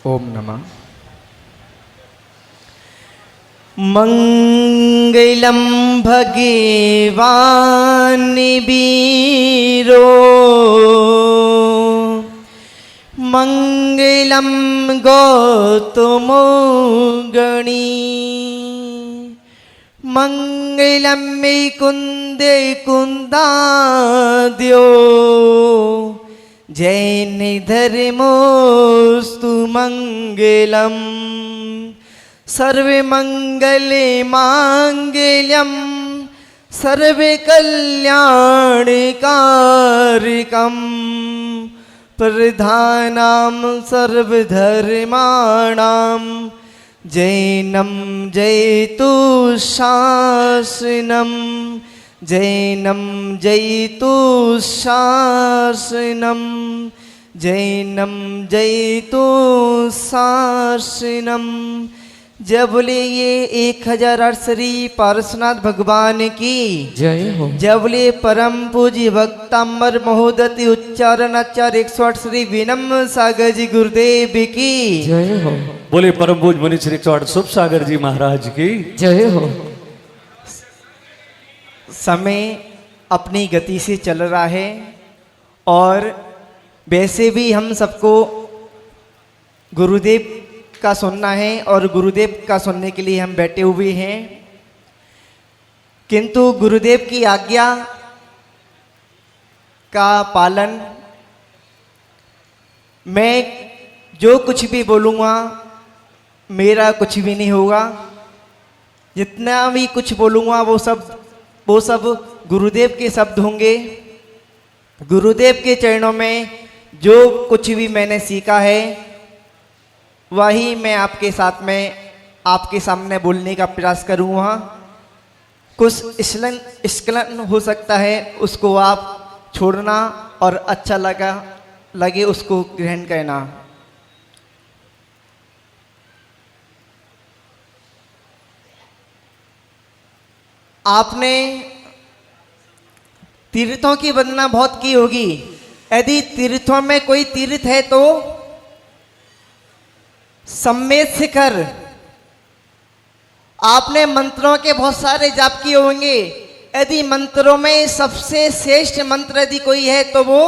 ओम नमः। मंगलम भगवान वीरो मंगलम गौतमो गणी मंगलम कुंदे कुंदाद्यो जैन धर्मोस्तु मंगलम सर्वे मंगले मांगल्यम सर्वे कल्याणकारकम प्रधानाम सर्वधर्माणाम जैनम जयतु शासनम जैनम जयतु शासनम जैनम जयतु शासनम। जय बोले ये 1008 श्री पारसनाथ भगवान की जय हो। जय बोले परम पूज्य भक्तांबर महोदति उच्चारण आचार्य 108 श्री विनम्र सागर जी गुरुदेव की जय हो। बोले परम पूज्य मुनि श्री 108 शुभ सागर जी महाराज की जय हो। समय अपनी गति से चल रहा है और वैसे भी हम सबको गुरुदेव का सुनना है और गुरुदेव का सुनने के लिए हम बैठे हुए हैं, किंतु गुरुदेव की आज्ञा का पालन मैं जो कुछ भी बोलूँगा मेरा कुछ भी नहीं होगा। जितना भी कुछ बोलूँगा वो सब गुरुदेव के शब्द होंगे। गुरुदेव के चरणों में जो कुछ भी मैंने सीखा है वही मैं आपके साथ में आपके सामने बोलने का प्रयास करूँगा। कुछ स्खलन हो सकता है, उसको आप छोड़ना और अच्छा लगे उसको ग्रहण करना। आपने तीर्थों की वंदना बहुत की होगी। यदि तीर्थों में कोई तीर्थ है तो सम्मेद शिखर। आपने मंत्रों के बहुत सारे जाप किए होंगे। यदि मंत्रों में सबसे श्रेष्ठ मंत्र यदि कोई है तो वो,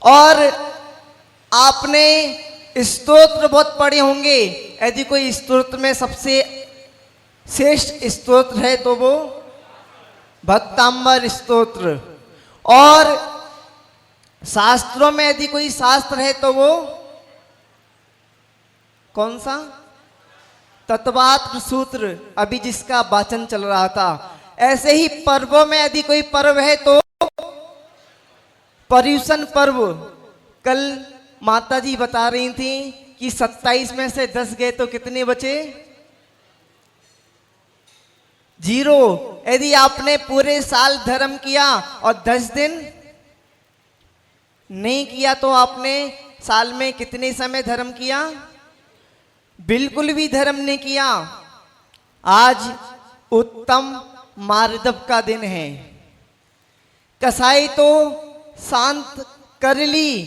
और आपने स्तोत्र बहुत पढ़े होंगे। यदि कोई स्तोत्र में सबसे श्रेष्ठ स्तोत्र है तो वो भक्तांबर स्तोत्र। और शास्त्रों में यदि कोई शास्त्र है तो वो कौन सा? तत्वात्म सूत्र, अभी जिसका वाचन चल रहा था। ऐसे ही पर्वों में यदि कोई पर्व है तो पर्युषण पर्व। कल माता जी बता रही थी कि 27 में से 10 गए तो कितने बचे? 0। यदि आपने पूरे साल धर्म किया और 10 दिन नहीं किया तो आपने साल में कितने समय धर्म किया? बिल्कुल भी धर्म नहीं किया। आज उत्तम मार्दव का दिन है। कसाई तो शांत कर ली,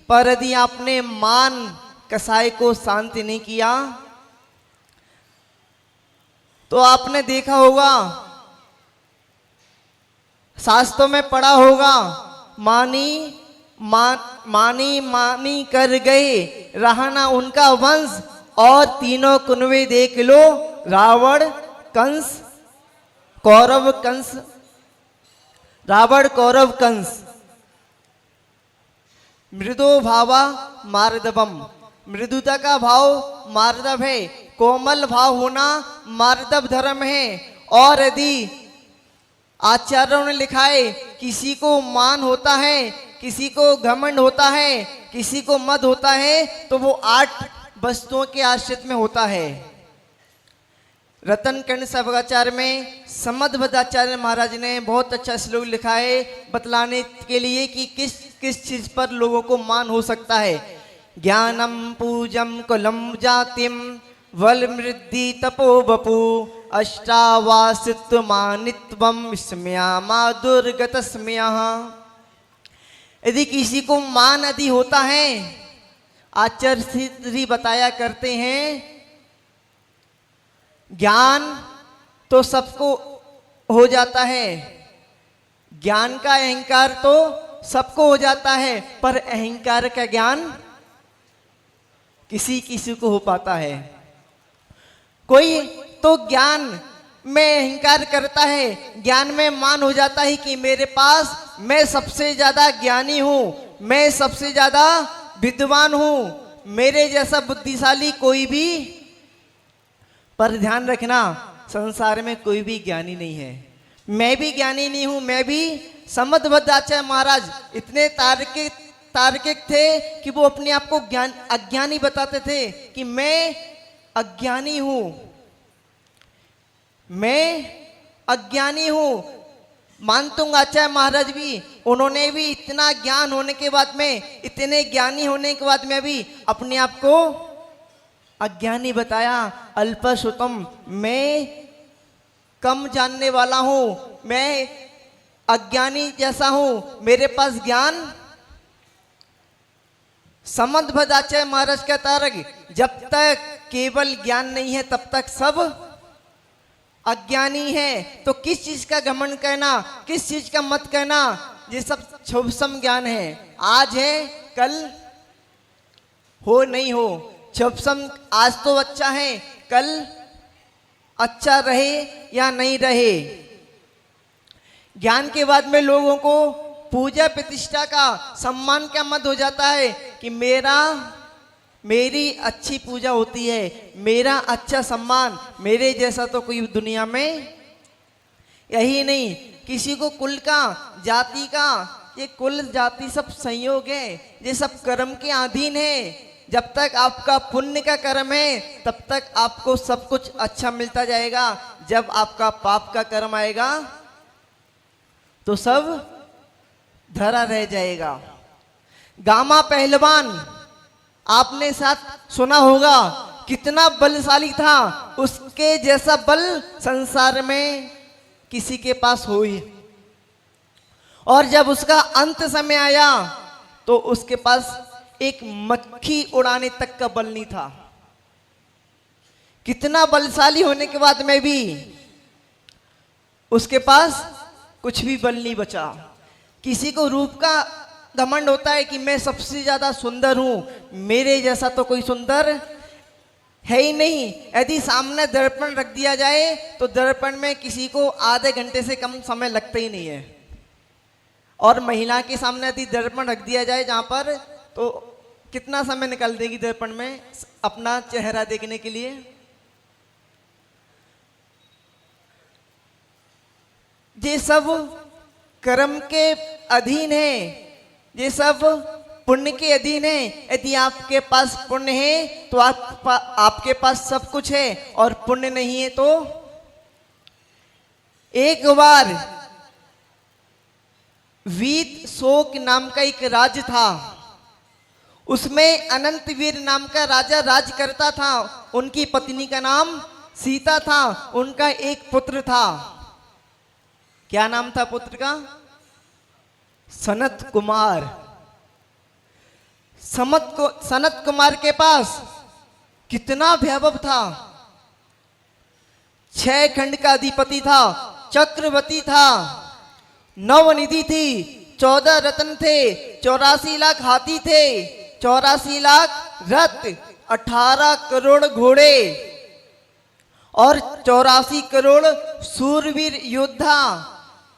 पर यदि आपने मान कसाई को शांत नहीं किया तो आपने देखा होगा, शास्त्रों में पढ़ा होगा, मानी कर गए रहना उनका वंश और तीनों कुनवे देख लो, रावण कौरव कंस। मृदो भावा मार्दवम, मृदुता का भाव मार्दव है। कोमल भाव होना मार्दव धर्म है। और यदि आचार्यों ने लिखा है किसी को मान होता है, किसी को घमंड होता है, किसी को मद होता है तो वो 8 वस्तुओं के आश्रित में होता है। रतन कर्ण सभाचार्य में समद्भदाचार्य महाराज ने बहुत अच्छा श्लोक लिखा है बतलाने के लिए कि किस किस चीज पर लोगों को मान हो सकता है। ज्ञानम पूजम कुलम जातिम वल मृद्धि तपो बपू अष्टावासित्व मानित्वम स्म्यामा दुर्गत स्म्या। यदि किसी को मान यदि होता है आचार्य श्री बताया करते हैं, ज्ञान तो सबको हो जाता है, ज्ञान का अहंकार तो सबको हो जाता है, पर अहंकार का ज्ञान किसी किसी को हो पाता है। कोई तो ज्ञान में अहंकार करता है, ज्ञान में मान हो जाता है कि मेरे पास, मैं सबसे ज्यादा ज्ञानी हूं, मैं सबसे ज्यादा विद्वान हूं, मेरे जैसा बुद्धिशाली कोई भी। पर ध्यान रखना, संसार में कोई भी ज्ञानी नहीं है। मैं भी ज्ञानी नहीं हूं, मैं भी समदभद्राचार्य महाराज इतने तार्किक थे कि वो अपने आप को अज्ञानी बताते थे कि मैं अज्ञानी हूं, मैं अज्ञानी हूं। मानतुंग आचार्य महाराज भी, उन्होंने भी इतना ज्ञान होने के बाद में, इतने ज्ञानी होने के बाद में भी अपने आप को अज्ञानी बताया। अल्पश्रुतम, मैं कम जानने वाला हूं, मैं अज्ञानी जैसा हूं, मेरे पास ज्ञान। समदभद्राचार्य महाराज कहता है, जब तक केवल ज्ञान नहीं है तब तक सब अज्ञानी है। तो किस चीज का घमंड करना, किस चीज का मत कहना, ये सब क्षुभसम ज्ञान है। आज है, कल हो नहीं हो, क्षुभसम। आज तो अच्छा है, कल अच्छा रहे या नहीं रहे। ज्ञान के बाद में लोगों को पूजा प्रतिष्ठा का, सम्मान का मत हो जाता है कि मेरी अच्छी पूजा होती है, मेरा अच्छा सम्मान, मेरे जैसा तो कोई दुनिया में। यही नहीं, किसी को कुल का, जाति का, ये कुल जाति सब संयोग है, ये सब कर्म के अधीन है। जब तक आपका पुण्य का कर्म है तब तक आपको सब कुछ अच्छा मिलता जाएगा। जब आपका पाप का कर्म आएगा तो सब धरा रह जाएगा। गामा पहलवान आपने साथ सुना होगा, कितना बलशाली था, उसके जैसा बल संसार में किसी के पास हो ही। और जब उसका अंत समय आया तो उसके पास एक मक्खी उड़ाने तक का बल नहीं था। कितना बलशाली होने के बाद में भी उसके पास कुछ भी बल नहीं बचा। किसी को रूप का घमंड होता है कि मैं सबसे ज्यादा सुंदर हूं, मेरे जैसा तो कोई सुंदर है ही नहीं। यदि सामने दर्पण रख दिया जाए तो दर्पण में किसी को आधे घंटे से कम समय लगता ही नहीं है। और महिला के सामने यदि दर्पण रख दिया जाए जहां पर, तो कितना समय निकाल देगी दर्पण में अपना चेहरा देखने के लिए। ये सब कर्म के अधीन है, ये सब पुण्य के अधीन है। यदि आपके पास पुण्य है तो आपके पास सब कुछ है, और पुण्य नहीं है तो। एक बार वीत शोक नाम का एक राज्य था, उसमें अनंत वीर नाम का राजा राज करता था। उनकी पत्नी का नाम सीता था, उनका एक पुत्र था। क्या नाम था पुत्र का? सनत कुमार। सनत कुमार के पास कितना वैभव था, 6 खंड का अधिपति था, चक्रवर्ती था, 9 निधि थी, 14 रत्न थे, 84 लाख हाथी थे, 84 लाख रथ, 18 करोड़ घोड़े और 84 करोड़ सूरवीर योद्धा,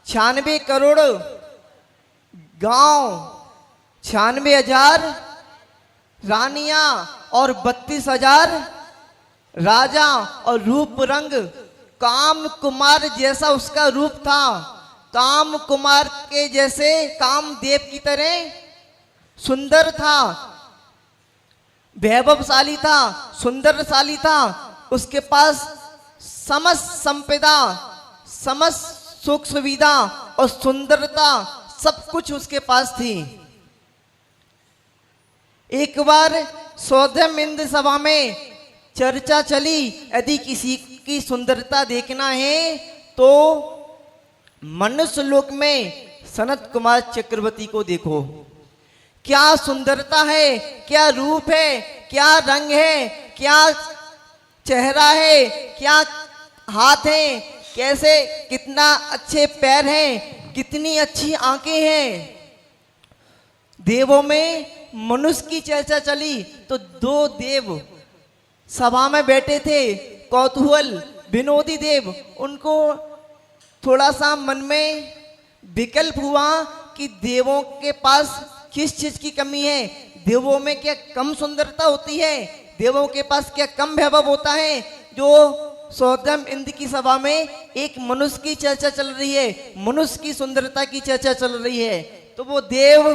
96 करोड़ गांव, 96,000 रानियां और 32,000 राजा, और रूप रंग काम कुमार जैसा उसका रूप था। काम कुमार के जैसे, कामदेव की तरह सुंदर था, वैभवशाली था, सुंदरशाली था। उसके पास समस्त संपदा, समस्त सुख सुविधा और सुंदरता सब कुछ उसके पास थी। एक बार सौधम इंद्र सभा में चर्चा चली, यदि किसी की सुंदरता देखना है तो मनुष्य लोक में सनत कुमार चक्रवर्ती को देखो। क्या सुंदरता है, क्या रूप है, क्या रंग है, क्या चेहरा है, क्या हाथ हैं, कैसे कितना अच्छे पैर हैं, कितनी अच्छी आंखें हैं। देवों में मनुष्य की चर्चा चली तो दो देव सभा में बैठे थे, कौतूहल विनोदी देव। उनको थोड़ा सा मन में विकल्प हुआ कि देवों के पास किस चीज की कमी है, देवों में क्या कम सुंदरता होती है, देवों के पास क्या कम वैभव होता है। जो सौतम इंद्र की सभा में एक मनुष्य की चर्चा चल रही है, मनुष्य की सुंदरता की चर्चा चल रही है, तो वो देव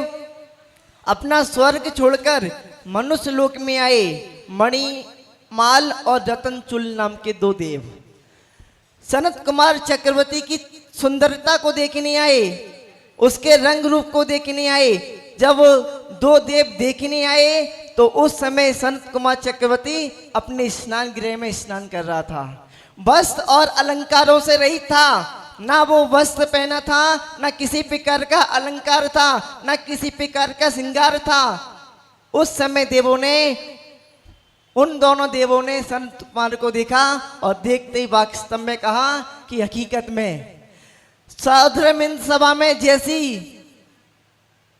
अपना स्वर्ग छोड़कर मनुष्य लोक में आए। मणि माल और रतन चुल नाम के दो देव सनत कुमार चक्रवर्ती की सुंदरता को देखने आए, उसके रंग रूप को देखने आए। जब दो देव देखने आए तो उस समय सनत कुमार चक्रवर्ती अपने स्नान गृह में स्नान कर रहा था, वस्त्र और अलंकारों से रहित था। ना वो वस्त्र पहना था, ना किसी प्रकार का अलंकार था, ना किसी प्रकार का श्रृंगार था। उस समय उन दोनों देवों ने संत कुमार को देखा और देखते ही वास्तव में कहा कि हकीकत में साधुरम इंद्र सभा में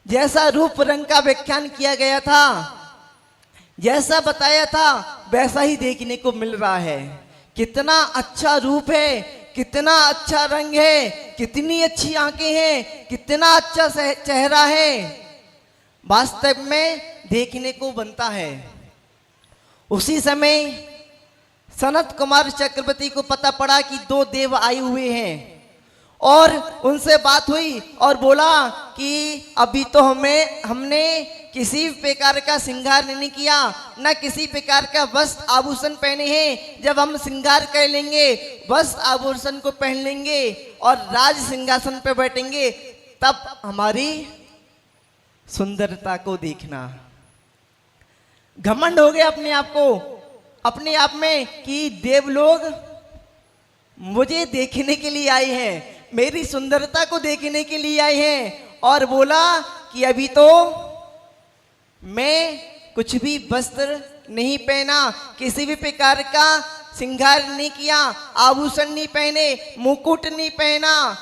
जैसा रूप रंग का व्याख्यान किया गया था, जैसा बताया था, वैसा ही देखने को मिल रहा है। कितना अच्छा रूप है, कितना अच्छा रंग है, कितनी अच्छी आंखें हैं, कितना अच्छा चेहरा है, वास्तव में देखने को बनता है। उसी समय सनत कुमार चक्रवर्ती को पता पड़ा कि दो देव आए हुए हैं और उनसे बात हुई और बोला कि अभी तो हमने किसी प्रकार का श्रृंगार नहीं किया, ना किसी प्रकार का वस्त्र आभूषण पहने हैं। जब हम श्रृंगार कर लेंगे, वस्त्र आभूषण को पहन लेंगे और राज सिंहासन पर बैठेंगे, तब हमारी सुंदरता को देखना। घमंड हो गया अपने आप में कि देव लोग मुझे देखने के लिए आए हैं, मेरी सुंदरता को देखने के लिए आए हैं। और बोला कि अभी तो मैं कुछ भी वस्त्र नहीं पहना, किसी भी प्रकार का श्रृंगार नहीं किया, आभूषण नहीं पहने, मुकुट नहीं पहना।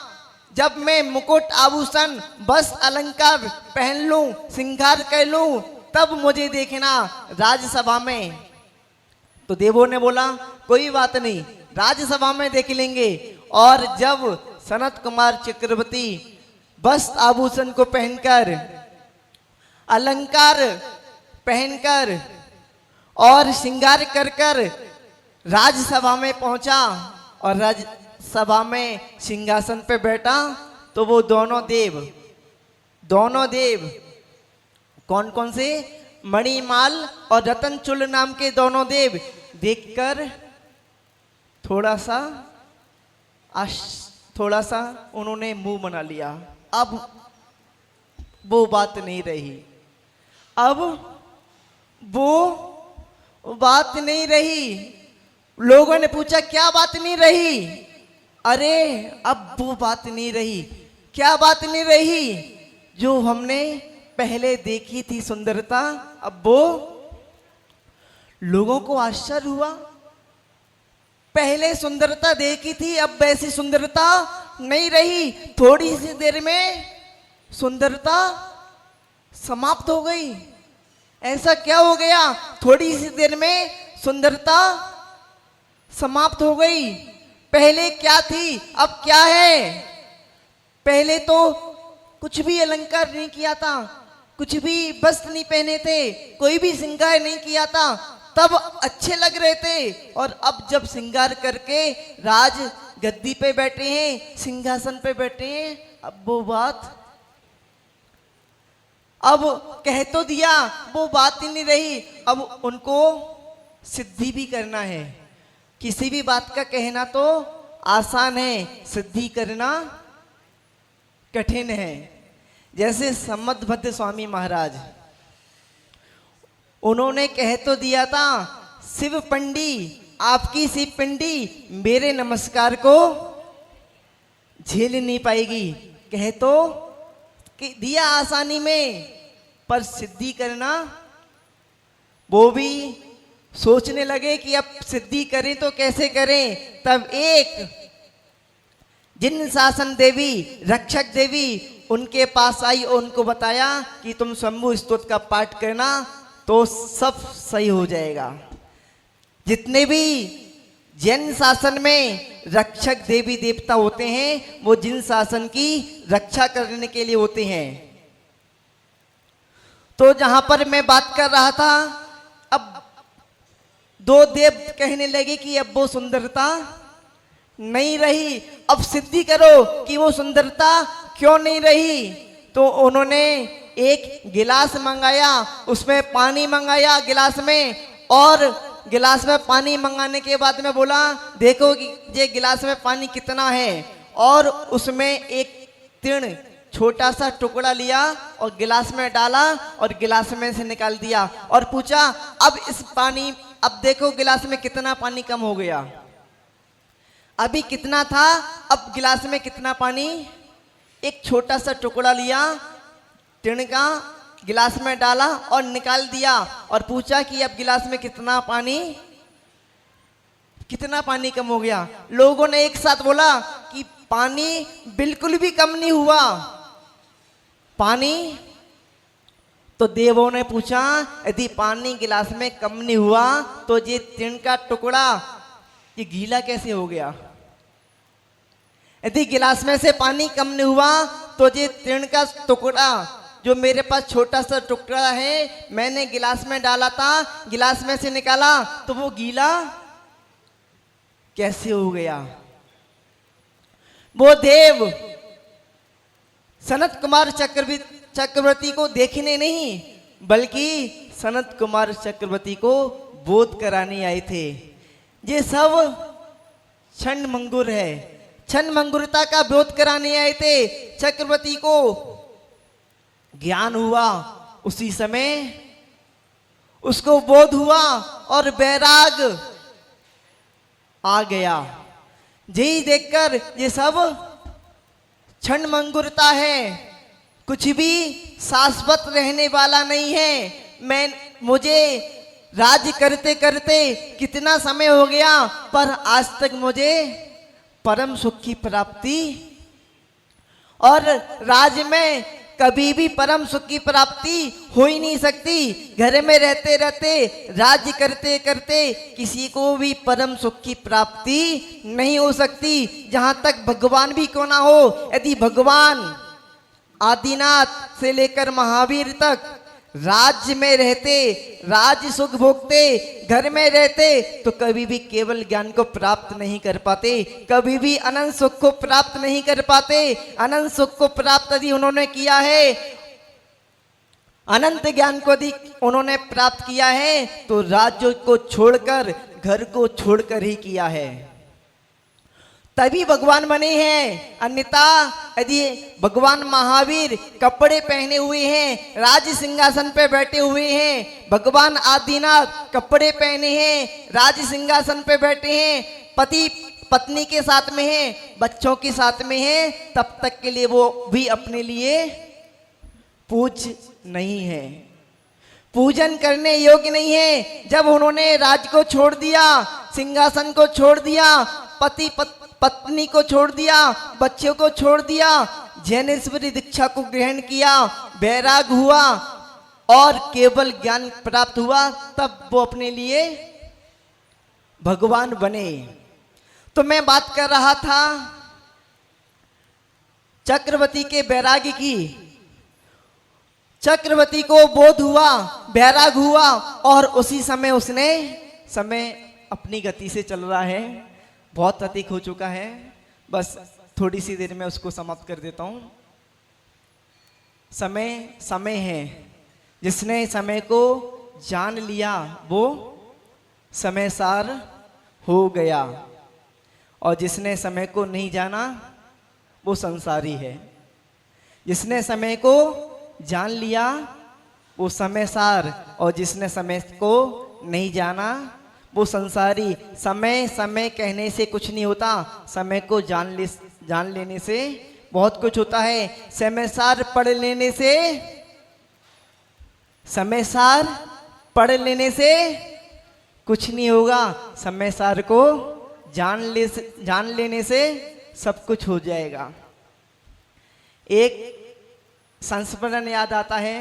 जब मैं मुकुट आभूषण वस्त्र अलंकार पहन लूं, श्रृंगार कर लूं, तब मुझे देखना राज्यसभा में। तो देवों ने बोला कोई बात नहीं, राज्यसभा में देख लेंगे। और जब सनत कुमार चक्रवर्ती वस्त्र आभूषण को पहनकर, अलंकार पहनकर और श्रृंगार कर राज्यसभा में पहुंचा और राज्यसभा में सिंहासन पे बैठा, तो वो दोनों देव कौन कौन से, मणिमाल और रतनचुल नाम के दोनों देव देखकर थोड़ा सा उन्होंने मुंह बना लिया। अब वो बात नहीं रही। लोगों ने पूछा क्या बात नहीं रही? अरे अब वो बात नहीं रही। क्या बात नहीं रही? जो हमने पहले देखी थी सुंदरता, अब वो लोगों को आश्चर्य हुआ। पहले सुंदरता देखी थी, अब वैसी सुंदरता नहीं रही। थोड़ी सी देर में सुंदरता समाप्त हो गई। ऐसा क्या हो गया? थोड़ी सी देर में सुंदरता समाप्त हो गई। पहले क्या थी, अब क्या है? पहले तो कुछ भी अलंकार नहीं किया था, कुछ भी वस्त्र नहीं पहने थे, कोई भी श्रृंगार नहीं किया था, तब अच्छे लग रहे थे। और अब जब श्रृंगार करके राज गद्दी पे बैठे हैं, सिंहासन पे बैठे हैं, अब वो बात, अब कह तो दिया, वो बात ही नहीं रही। अब उनको सिद्धि भी करना है। किसी भी बात का कहना तो आसान है, सिद्धि करना कठिन है। जैसे सम्मतभद्र स्वामी महाराज, उन्होंने कह तो दिया था, शिव पंडी आपकी शिव पिंडी मेरे नमस्कार को झेल नहीं पाएगी। कह तो कि दिया आसानी में, पर सिद्धि करना वो भी सोचने लगे कि अब सिद्धि करें तो कैसे करें। तब एक जिन शासन देवी, रक्षक देवी उनके पास आई और उनको बताया कि तुम शंभु स्तोत्र का पाठ करना तो सब सही हो जाएगा। जितने भी जैन शासन में रक्षक देवी देवता होते हैं वो जिन शासन की रक्षा करने के लिए होते हैं। तो जहां पर मैं बात कर रहा था, अब दो देव कहने लगे कि अब वो सुंदरता नहीं रही, अब सिद्धि करो कि वो सुंदरता क्यों नहीं रही। तो उन्होंने एक गिलास मंगाया, उसमें पानी मंगाया गिलास में, और गिलास में पानी मंगाने के बाद में बोला देखो कि ये गिलास में पानी कितना है, और उसमें एक तीर्ण छोटा सा टुकड़ा लिया और गिलास में डाला और गिलास में से निकाल दिया और पूछा अब इस पानी, अब देखो गिलास में कितना पानी कम हो गया। अभी कितना था, अब गिलास में कितना पानी। एक छोटा सा टुकड़ा लिया तीर्ण का, गिलास में डाला और निकाल दिया और पूछा कि अब गिलास में कितना पानी कम हो गया। लोगों ने एक साथ बोला कि पानी बिल्कुल भी कम नहीं हुआ। पानी, तो देवों ने पूछा यदि पानी गिलास में कम नहीं हुआ तो ये तीर्ण का टुकड़ा ये गीला कैसे हो गया। यदि गिलास में से पानी कम नहीं हुआ तो ये तीर्ण का टुकड़ा जो मेरे पास छोटा सा टुकड़ा है, मैंने गिलास में डाला था, गिलास में से निकाला तो वो गीला कैसे हो गया। वो देव सनत कुमार चक्रवर्ती को देखने नहीं बल्कि सनत कुमार चक्रवर्ती को बोध कराने आए थे। ये सब क्षण मंगुर है, क्षण मंगुरता का बोध कराने आए थे। चक्रवर्ती को ज्ञान हुआ, उसी समय उसको बोध हुआ और वैराग आ गया। यही देखकर ये सब क्षण मंगुरता है, कुछ भी शाश्वत रहने वाला नहीं है। मुझे राज्य करते करते कितना समय हो गया पर आज तक मुझे परम सुख की प्राप्ति, और राज्य में कभी भी परम सुख की प्राप्ति हो ही नहीं सकती। घर में रहते रहते, राज्य करते करते किसी को भी परम सुख की प्राप्ति नहीं हो सकती, जहां तक भगवान भी क्यों ना हो। यदि भगवान आदिनाथ से लेकर महावीर तक राज्य में रहते, राज्य सुख भोगते, घर में रहते तो कभी भी केवल ज्ञान को प्राप्त नहीं कर पाते, कभी भी अनंत सुख को प्राप्त नहीं कर पाते। अनंत सुख को प्राप्त यदि उन्होंने किया है, अनंत ज्ञान को यदि उन्होंने प्राप्त किया है तो राज्य को छोड़कर, घर को छोड़कर ही किया है, तभी भगवान बने हैं। अन्यथा यदि भगवान महावीर कपड़े पहने हुए हैं, राज सिंहासन पे बैठे हुए हैं, भगवान आदिनाथ कपड़े पहने हैं, राज सिंहासन पे बैठे हैं, पति पत्नी के साथ में हैं, बच्चों के साथ में हैं, तब तक के लिए वो भी अपने लिए पूज्य नहीं है, पूजन करने योग्य नहीं है। जब उन्होंने राज को छोड़ दिया, सिंहासन को छोड़ दिया, पत्नी को छोड़ दिया, बच्चों को छोड़ दिया, जैनेश्वरी दीक्षा को ग्रहण किया, वैराग हुआ और केवल ज्ञान प्राप्त हुआ, तब वो अपने लिए भगवान बने। तो मैं बात कर रहा था चक्रवर्ती के वैराग्य की। चक्रवर्ती को बोध हुआ, वैराग हुआ और उसी समय उसने, समय अपनी गति से चल रहा है, बहुत अधिक हो चुका है, बस थोड़ी सी देर में उसको समाप्त कर देता हूं। समय है, जिसने समय को जान लिया वो समयसार हो गया, और जिसने समय को नहीं जाना वो संसारी है। जिसने समय को जान लिया वो समयसार, और जिसने समय को नहीं जाना वो संसारी। समय समय कहने से कुछ नहीं होता, समय को जान लेने से बहुत कुछ होता है। समयसार पढ़ लेने से समय सार पढ़ लेने से कुछ नहीं होगा, समय सार को जान लेने से सब कुछ हो जाएगा। एक संस्मरण याद आता है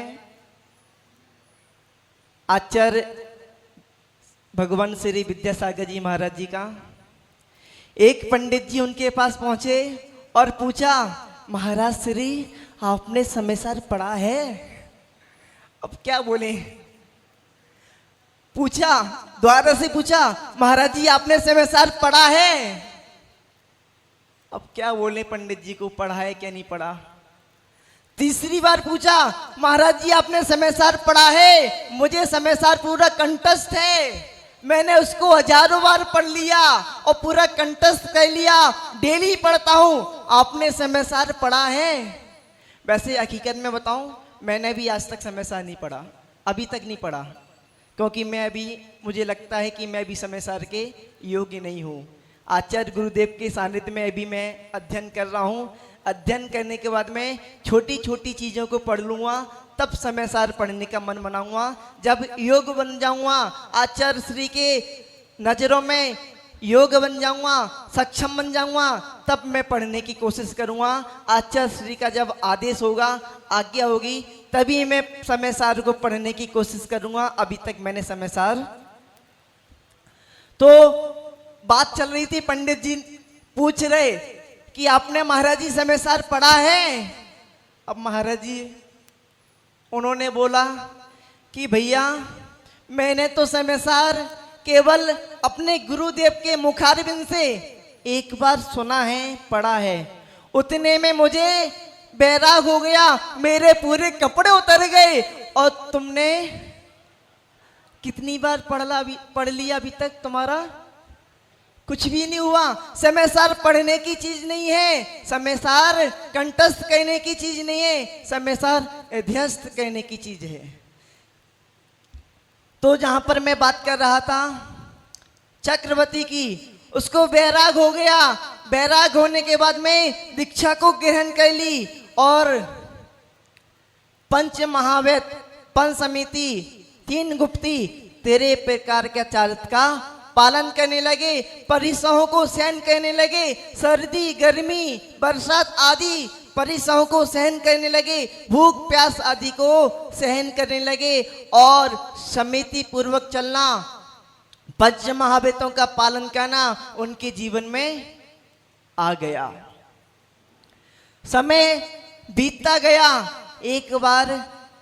आचार्य भगवान श्री विद्यासागर जी महाराज जी का। एक पंडित जी उनके पास पहुंचे और पूछा, महाराज श्री आपने समय सार पढ़ा है? अब क्या बोले, पूछा, द्वारा से पूछा, महाराज जी आपने समय सार पढ़ा है? अब क्या बोले पंडित जी को, पढ़ा है क्या नहीं पढ़ा। तीसरी बार पूछा, महाराज जी आपने समय सार पढ़ा है? मुझे समय सार पूरा कंठस्थ है, मैंने उसको हजारों बार पढ़ लिया और पूरा कंठस्थ कर लिया, डेली पढ़ता हूं, आपने समय सार पढ़ा है? वैसे हकीकत में बताऊं, मैंने भी आज तक समय सार नहीं पढ़ा, अभी तक नहीं पढ़ा, क्योंकि मुझे लगता है कि मैं भी समय सार के योग्य नहीं हूँ। आचार्य गुरुदेव के सानिध्य में अभी मैं अध्ययन कर रहा हूँ। अध्ययन करने के बाद मैं छोटी छोटी चीज़ों को पढ़ लूँगा, तब समय सार पढ़ने का मन बनाऊंगा। जब योग बन जाऊंगा, आचार्य श्री के नज़रों में योग बन जाऊंगा, सक्षम बन जाऊंगा, तब मैं पढ़ने की कोशिश करूंगा। आचार्य श्री का जब आदेश होगा, आज्ञा होगी, तभी मैं समय सार को पढ़ने की कोशिश करूंगा। अभी तक मैंने समय सार, तो बात चल रही थी, पंडित जी पूछ रहे कि आपने महाराज जी समय सार पढ़ा है? अब महाराज जी उन्होंने बोला कि भैया मैंने तो समय सार केवल अपने गुरुदेव के मुखारबिंद से एक बार सुना है, पढ़ा है, उतने में मुझे बैराग हो गया, मेरे पूरे कपड़े उतर गए। और तुमने कितनी बार पढ़ लिया अभी तक, तुम्हारा कुछ भी नहीं हुआ। समय सार पढ़ने की चीज नहीं है, समय सार कंठस्थ कहने की चीज नहीं है, समय सार अध्यस्त कहने की चीज है। तो जहां पर मैं बात कर रहा था चक्रवर्ती की, उसको बैराग हो गया, बैराग होने के बाद में दीक्षा को ग्रहण कर ली और पंच महावेद, पंच समिति, तीन गुप्ती, 13 प्रकार के चारित्र का पालन करने लगे, परिसहों को सहन करने लगे, सर्दी गर्मी बरसात आदि परिसहों को सहन करने लगे, भूख प्यास आदि को सहन करने लगे और समिति पूर्वक चलना, पंच महावेदों का पालन करना उनके जीवन में आ गया। समय बीतता गया, एक बार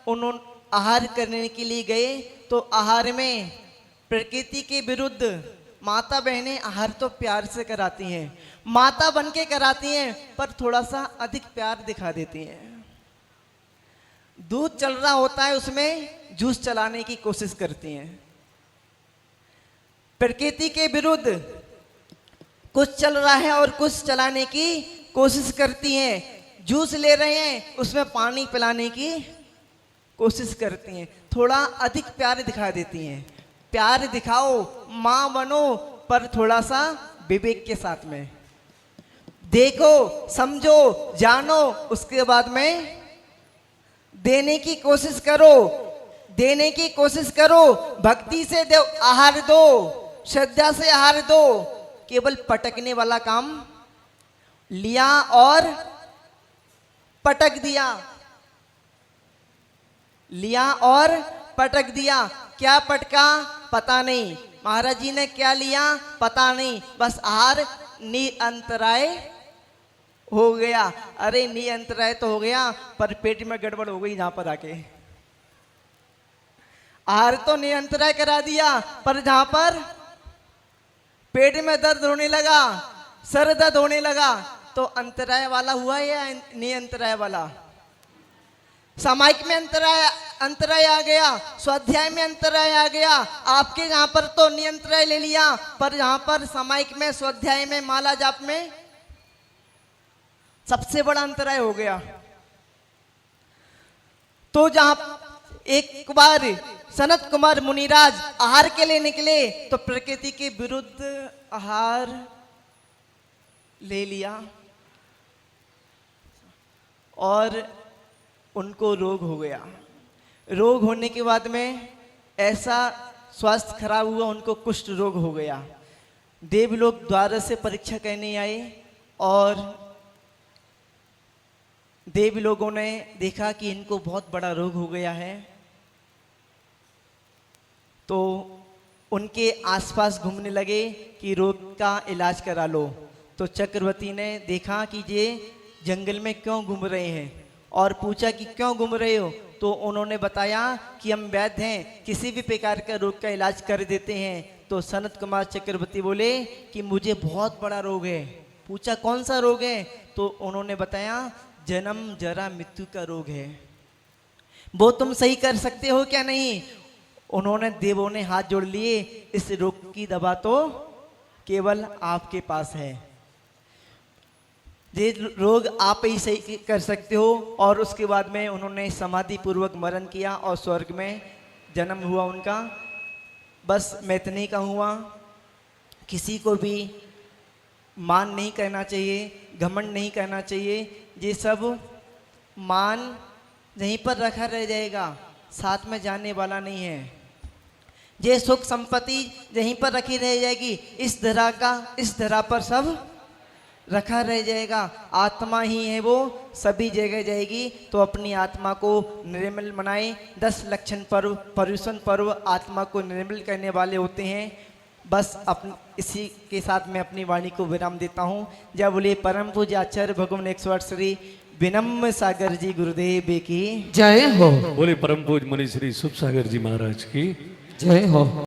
उन्होंने आहार करने के लिए गए तो आहार में प्रकृति के विरुद्ध माता बहनें आहार तो प्यार से कराती हैं, माता बन के कराती हैं, पर थोड़ा सा अधिक प्यार दिखा देती हैं। दूध चल रहा होता है, उसमें जूस चलाने की कोशिश करती हैं। प्रकृति के विरुद्ध कुछ चल रहा है और कुछ चलाने की कोशिश करती हैं। जूस ले रहे हैं, उसमें पानी पिलाने की कोशिश करती हैं, थोड़ा अधिक प्यार दिखा देती हैं। प्यार दिखाओ, मां बनो, पर थोड़ा सा विवेक के साथ में देखो, समझो, जानो, उसके बाद में देने की कोशिश करो, देने की कोशिश करो। भक्ति से दो, आहार दो, श्रद्धा से आहार दो। केवल पटकने वाला काम लिया और पटक दिया, लिया और पटक दिया, क्या पटका पता नहीं, महाराज जी ने क्या लिया पता नहीं, बस आहार निअंतराय हो गया। अरे निअंतराय तो हो गया, पर पेट में गड़बड़ हो गई। जहां पर आके आहार तो निअंतराय करा दिया, पर जहां पर पेट में दर्द होने लगा, सर दर्द होने लगा, तो अंतराय वाला हुआ या निअंतराय वाला? सामायिक में अंतराय आ गया, स्वाध्याय में अंतराय आ गया। आपके यहाँ पर तो नियंत्रण ले लिया, पर यहाँ पर सामायिक में, स्वाध्याय में, माला जाप में सबसे बड़ा अंतराय हो गया। तो जहां एक बार सनत कुमार मुनिराज आहार के लिए निकले तो प्रकृति के विरुद्ध आहार ले लिया और उनको रोग हो गया। रोग होने के बाद में ऐसा स्वास्थ्य खराब हुआ, उनको कुष्ठ रोग हो गया। देव लोग द्वारा से परीक्षा करने आए और देव लोगों ने देखा कि इनको बहुत बड़ा रोग हो गया है, तो उनके आसपास घूमने लगे कि रोग का इलाज करा लो। तो चक्रवर्ती ने देखा कि ये जंगल में क्यों घूम रहे हैं और पूछा कि क्यों घूम रहे हो। तो उन्होंने बताया कि हम वैद्य हैं, किसी भी प्रकार का रोग का इलाज कर देते हैं। तो सनत कुमार चक्रवर्ती बोले कि मुझे बहुत बड़ा रोग है। पूछा कौन सा रोग है, तो उन्होंने बताया जन्म जरा मृत्यु का रोग है, वो तुम सही कर सकते हो क्या नहीं। उन्होंने देवों ने हाथ जोड़ लिए, इस रोग की दवा तो केवल आपके पास है, ये रोग आप ही सही कर सकते हो। और उसके बाद में उन्होंने समाधि पूर्वक मरण किया और स्वर्ग में जन्म हुआ उनका। बस मैं इतने का हुआ। किसी को भी मान नहीं करना चाहिए, घमंड नहीं करना चाहिए। ये सब मान यहीं पर रखा रह जाएगा, साथ में जाने वाला नहीं है। ये सुख संपत्ति यहीं पर रखी रह जाएगी, इस धरा पर सब रखा रह जाएगा। आत्मा ही है वो सभी जगह जाएगी। तो अपनी आत्मा को निर्मल बनाए। 10 लक्षण पर्व, पर्युषण पर्व आत्मा को निर्मल करने वाले होते हैं। बस इसी के साथ मैं अपनी वाणी को विराम देता हूँ। जय बोले परम पूज्य आचार्य भगवान 108 श्री विनम्र सागर जी गुरुदेव की जय हो। बोले परम पूज मुनि श्री शुभ सागर जी महाराज की जय हो।